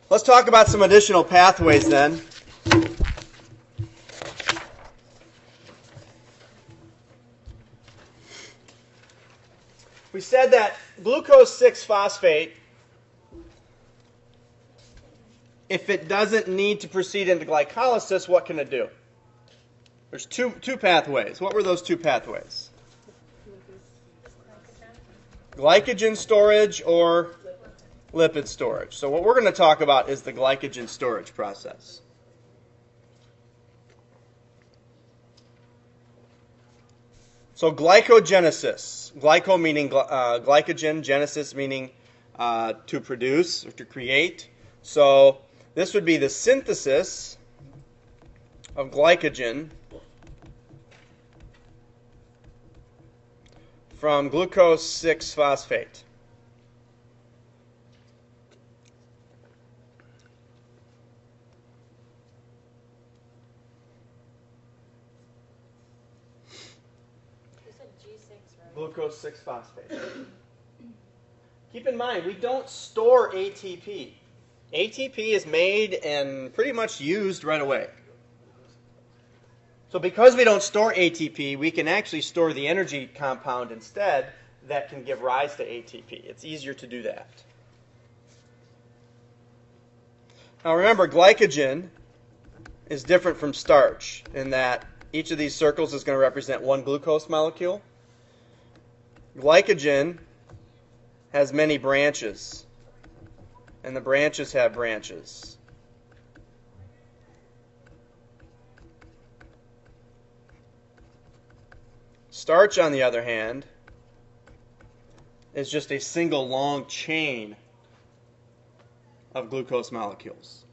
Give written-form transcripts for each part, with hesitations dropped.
Let's talk about some additional pathways then. We said that glucose 6-phosphate, if it doesn't need to proceed into glycolysis, what can it do? There's two pathways. What were those two pathways? Glycogen storage or lipid storage. So what we're going to talk about is the glycogen storage process. So glycogenesis. Glyco meaning glycogen, genesis meaning to produce or to create. So this would be the synthesis of glycogen from glucose 6-phosphate. You said G6, right? Glucose 6-phosphate. Keep in mind, we don't store ATP. ATP is made and pretty much used right away. So because we don't store ATP, we can actually store the energy compound instead that can give rise to ATP. It's easier to do that. Now remember, glycogen is different from starch in that each of these circles is going to represent one glucose molecule. Glycogen has many branches, and the branches have branches. Starch, on the other hand, is just a single long chain of glucose molecules.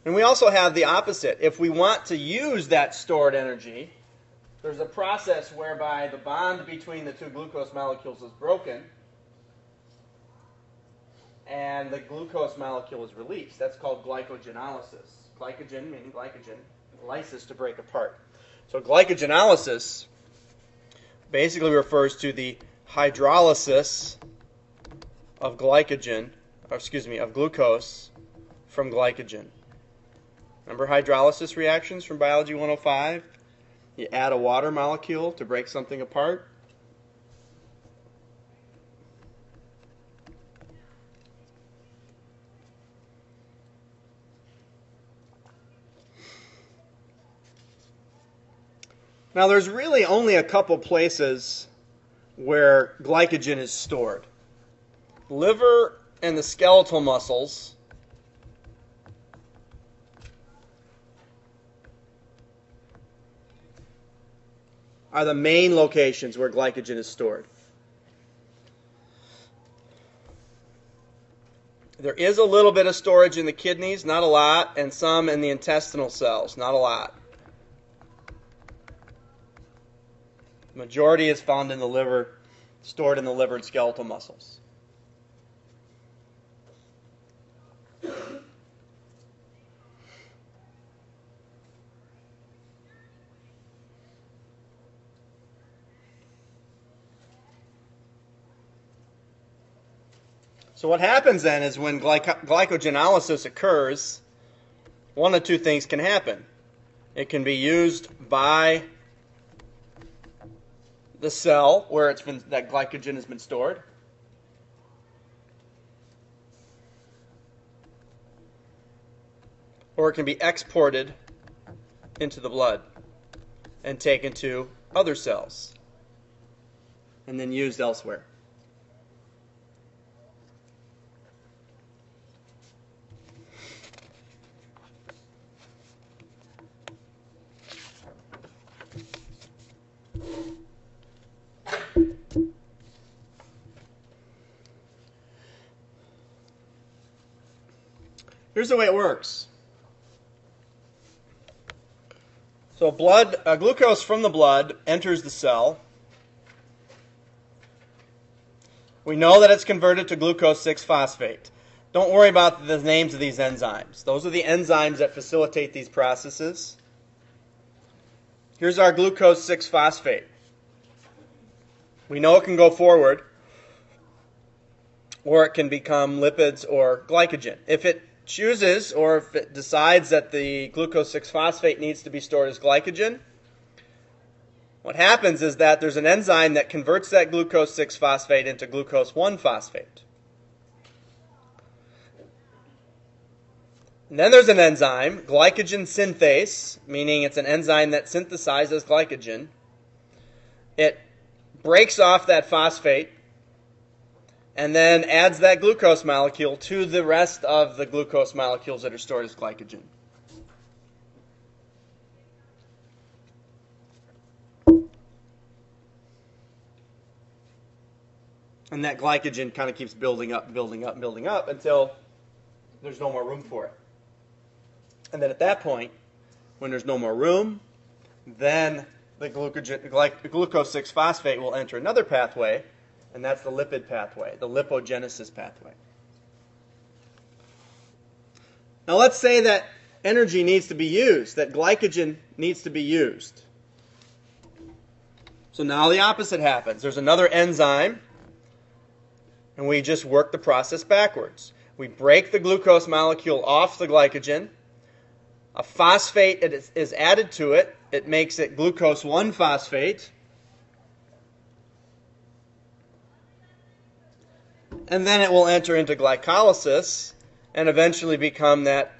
And we also have the opposite. If we want to use that stored energy, there's a process whereby the bond between the two glucose molecules is broken and the glucose molecule is released. That's called glycogenolysis. Glycogen meaning glycogen, lysis to break apart. So glycogenolysis basically refers to the hydrolysis of of glucose from glycogen. Remember hydrolysis reactions from Biology 105? You add a water molecule to break something apart. Now there's really only a couple places where glycogen is stored. Liver and the skeletal muscles are the main locations where glycogen is stored. There is a little bit of storage in the kidneys, not a lot, and some in the intestinal cells, not a lot. The majority is found in the liver, stored in the liver and skeletal muscles. So what happens then is when glycogenolysis occurs, one of two things can happen. It can be used by the cell where that glycogen has been stored, or it can be exported into the blood and taken to other cells and then used elsewhere. Here's the way it works. So glucose from the blood enters the cell. We know that it's converted to glucose 6-phosphate. Don't worry about the names of these enzymes. Those are the enzymes that facilitate these processes. Here's our glucose 6-phosphate. We know it can go forward, or it can become lipids or glycogen. If it chooses, or if it decides that the glucose 6-phosphate needs to be stored as glycogen, what happens is that there's an enzyme that converts that glucose 6-phosphate into glucose 1-phosphate. And then there's an enzyme, glycogen synthase, meaning it's an enzyme that synthesizes glycogen. It breaks off that phosphate and then adds that glucose molecule to the rest of the glucose molecules that are stored as glycogen. And that glycogen kind of keeps building up until there's no more room for it. And then at that point, when there's no more room, then the glucose 6-phosphate will enter another pathway, and that's the lipid pathway, the lipogenesis pathway. Now let's say that energy needs to be used, that glycogen needs to be used. So now the opposite happens. There's another enzyme, and we just work the process backwards. We break the glucose molecule off the glycogen. A phosphate is added to it. It makes it glucose 1-phosphate. And then it will enter into glycolysis and eventually become that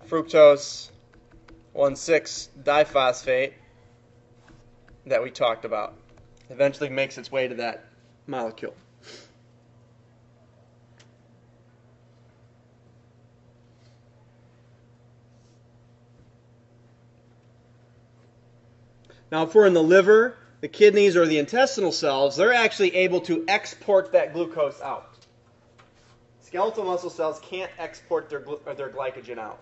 fructose 1,6-diphosphate that we talked about. Eventually makes its way to that molecule. Now, if we're in the liver, the kidneys, or the intestinal cells, they're actually able to export that glucose out. Skeletal muscle cells can't export their glycogen out,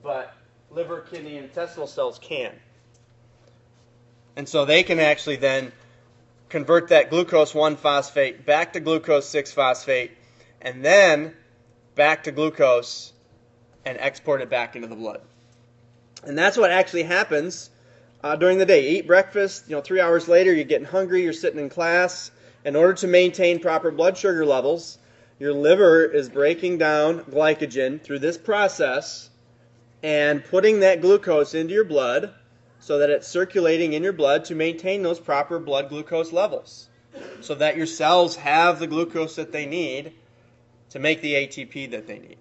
but liver, kidney, and intestinal cells can. And so they can actually then convert that glucose 1-phosphate back to glucose 6-phosphate, and then back to glucose and export it back into the blood. And that's what actually happens during the day. You eat breakfast, 3 hours later you're getting hungry, you're sitting in class. In order to maintain proper blood sugar levels, your liver is breaking down glycogen through this process and putting that glucose into your blood so that it's circulating in your blood to maintain those proper blood glucose levels, so that your cells have the glucose that they need to make the ATP that they need.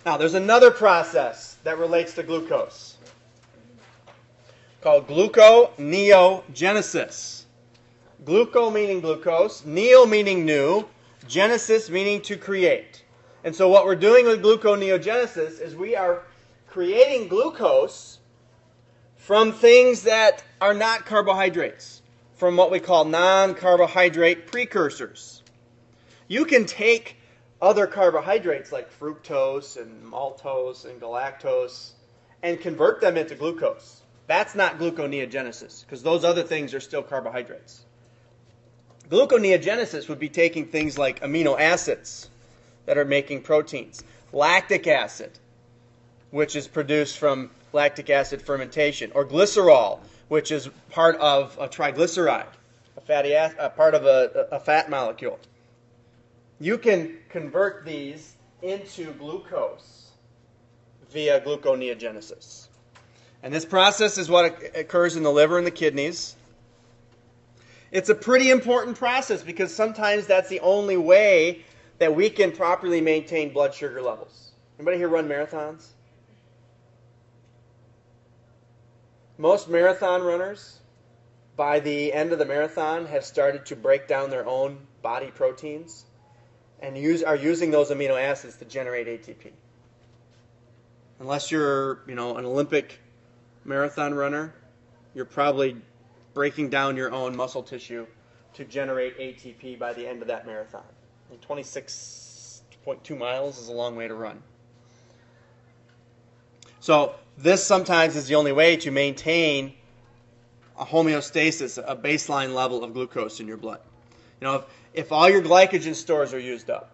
Now, there's another process that relates to glucose called gluconeogenesis. Gluco meaning glucose, neo meaning new, genesis meaning to create. And so what we're doing with gluconeogenesis is we are creating glucose from things that are not carbohydrates, from what we call non-carbohydrate precursors. You can take other carbohydrates like fructose and maltose and galactose and convert them into glucose. That's not gluconeogenesis, because those other things are still carbohydrates. Gluconeogenesis would be taking things like amino acids that are making proteins, lactic acid, which is produced from lactic acid fermentation, or glycerol, which is part of a triglyceride, part of a fat molecule. You can convert these into glucose via gluconeogenesis. And this process is what occurs in the liver and the kidneys. It's a pretty important process because sometimes that's the only way that we can properly maintain blood sugar levels. Anybody here run marathons? Most marathon runners, by the end of the marathon, have started to break down their own body proteins and are using those amino acids to generate ATP. Unless you're, an Olympic marathon runner, you're probably breaking down your own muscle tissue to generate ATP by the end of that marathon. 26.2 miles is a long way to run. So this sometimes is the only way to maintain a homeostasis, a baseline level of glucose in your blood. You know, if all your glycogen stores are used up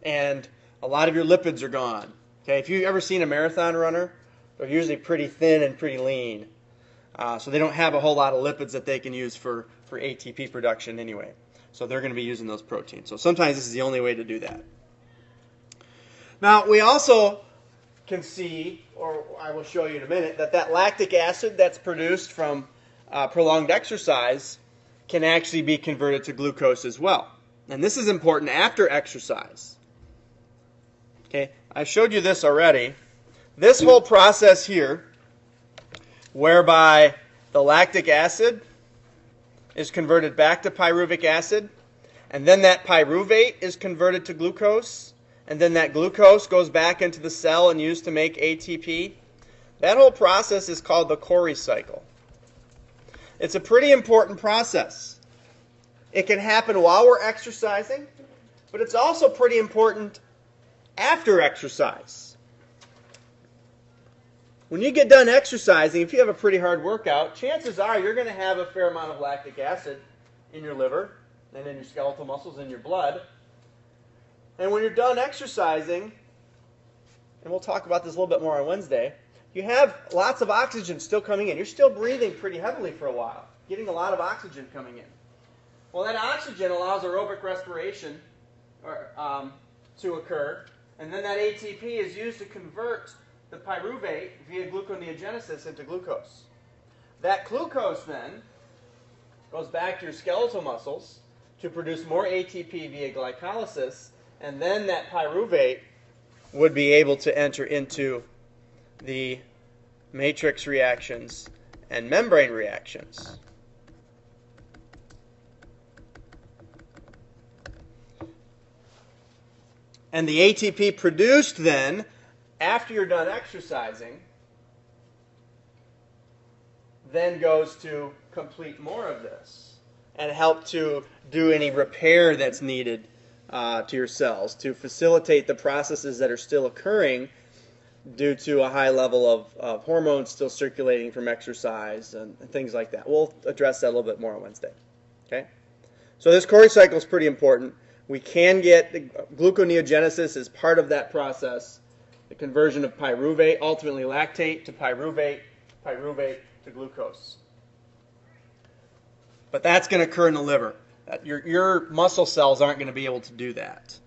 and a lot of your lipids are gone, okay, if you've ever seen a marathon runner, they're usually pretty thin and pretty lean. So they don't have a whole lot of lipids that they can use for ATP production anyway. So they're going to be using those proteins. So sometimes this is the only way to do that. Now, we also can see, or I will show you in a minute, that lactic acid that's produced from prolonged exercise can actually be converted to glucose as well. And this is important after exercise. Okay, I showed you this already. This whole process here, whereby the lactic acid is converted back to pyruvic acid, and then that pyruvate is converted to glucose, and then that glucose goes back into the cell and used to make ATP. That whole process is called the Cori cycle. It's a pretty important process. It can happen while we're exercising, but it's also pretty important after exercise. When you get done exercising, if you have a pretty hard workout, chances are you're going to have a fair amount of lactic acid in your liver and in your skeletal muscles, in your blood. And when you're done exercising, and we'll talk about this a little bit more on Wednesday, you have lots of oxygen still coming in. You're still breathing pretty heavily for a while, getting a lot of oxygen coming in. Well, that oxygen allows aerobic respiration to occur, and then that ATP is used to convert the pyruvate via gluconeogenesis into glucose. That glucose then goes back to your skeletal muscles to produce more ATP via glycolysis, and then that pyruvate would be able to enter into the matrix reactions and membrane reactions. And the ATP produced then, after you're done exercising, then goes to complete more of this and help to do any repair that's needed to your cells, to facilitate the processes that are still occurring due to a high level of hormones still circulating from exercise and things like that. We'll address that a little bit more on Wednesday. Okay? So this Cori cycle is pretty important. We can get the gluconeogenesis as part of that process, the conversion of pyruvate, ultimately lactate to pyruvate, pyruvate to glucose. But that's going to occur in the liver. Your muscle cells aren't going to be able to do that.